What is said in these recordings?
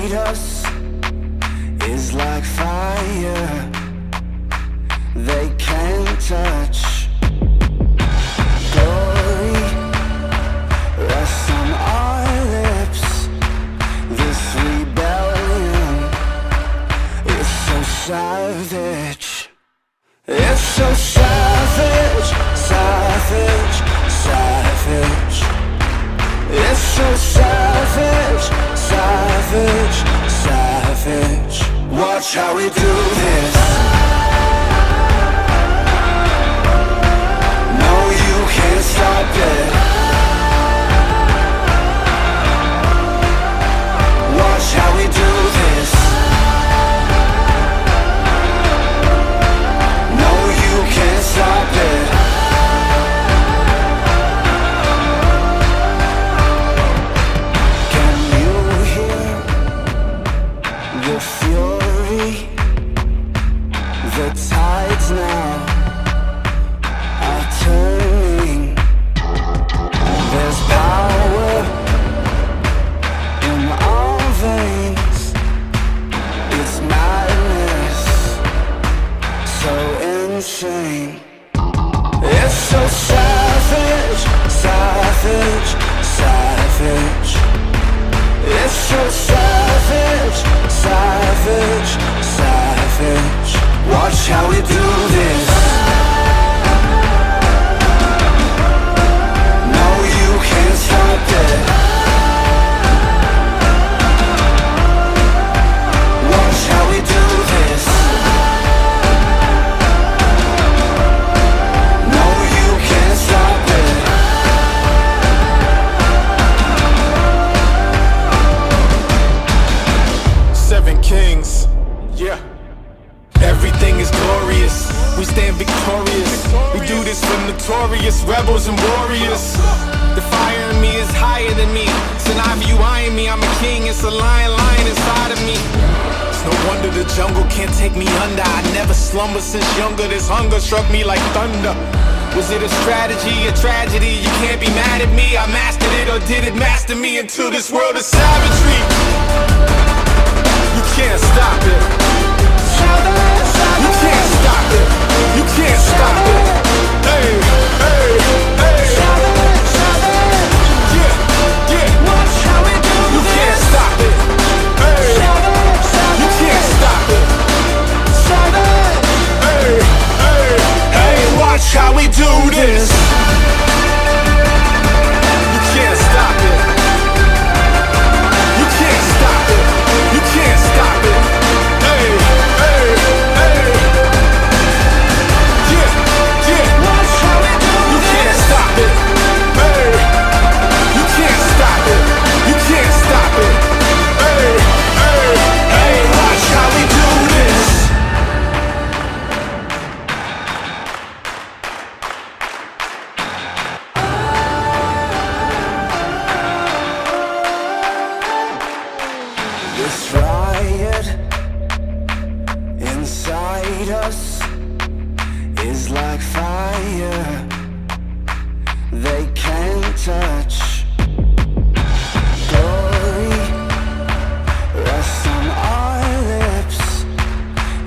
inside us is like fire they can't touch. Glory rests on our lips. This rebellion is so savage. It's so savage, savage, savage. It's so savage, savage, savage. Watch how we do this. No, you can't stop it. Watch how we do this. No, you can't stop it. Can you hear the fury? The tides now are turning. There's power in our veins. It's madness, so insane. It's so savage, savage, savage. It's so savage, savage, savage. Watch how we do this. No, you can't stop it. Watch how we do this. No, you can't stop it. Seven kings, yeah. Everything is glorious, we stand victorious. We do this for notorious rebels and warriors. The fire in me is higher than me. It's an eye view eyeing me, I'm a king. It's a lion lying inside of me. It's no wonder the jungle can't take me under. I never slumber since younger. This hunger struck me like thunder. Was it a strategy, a tragedy? You can't be mad at me. I mastered it, or did it master me into this world of savagery? You can't stop it. You can't stop it. You can't stop it. Hey, hey, hey. Yeah, yeah. Watch how we do You this. can't stop it. Hey, you can't stop it. Hey, hey, hey. Watch how we do this. You can't stop it. You can't stop it. You can't stop it. Hey, hey, hey. Yeah, yeah. Watch how we do You this. can't stop it. Hey, you can't stop it. You can't stop it. Hey, hey, hey. Watch how we do this. This riot inside us is like fire they can't touch. Glory rests on our lips.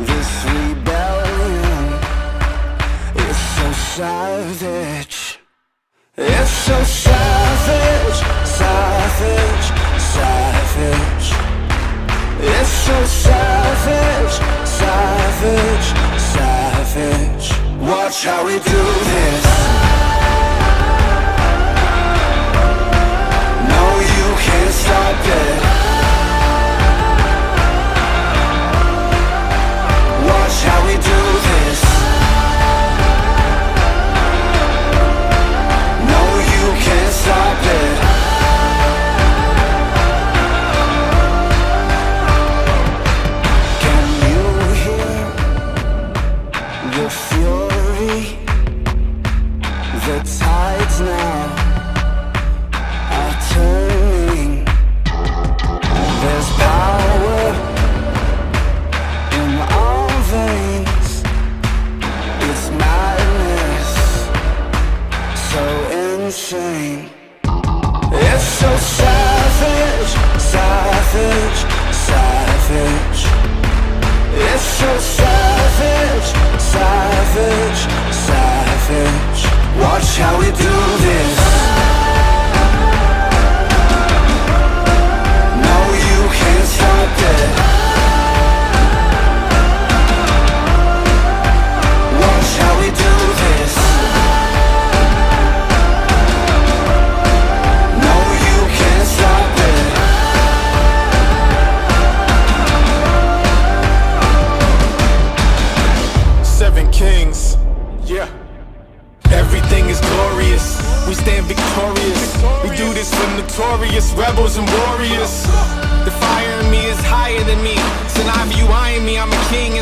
This rebellion is so savage. It's so savage, savage, savage. It's so savage, savage, savage. Watch how we do this. No, you can't stop it. Watch how we do this. No, you can't stop it. Can you hear the fury?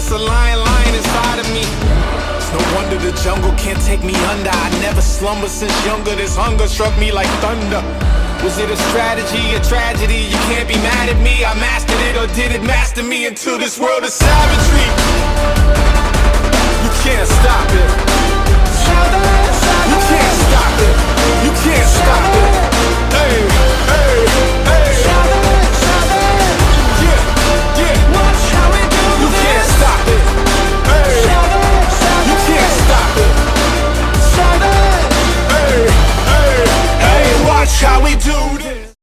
it's a lion inside of me. It's no wonder the jungle can't take me under. I never slumber since younger. This hunger struck me like thunder. Was it a strategy, a tragedy? You can't be mad at me. I mastered it, or did it master me into this world of savagery?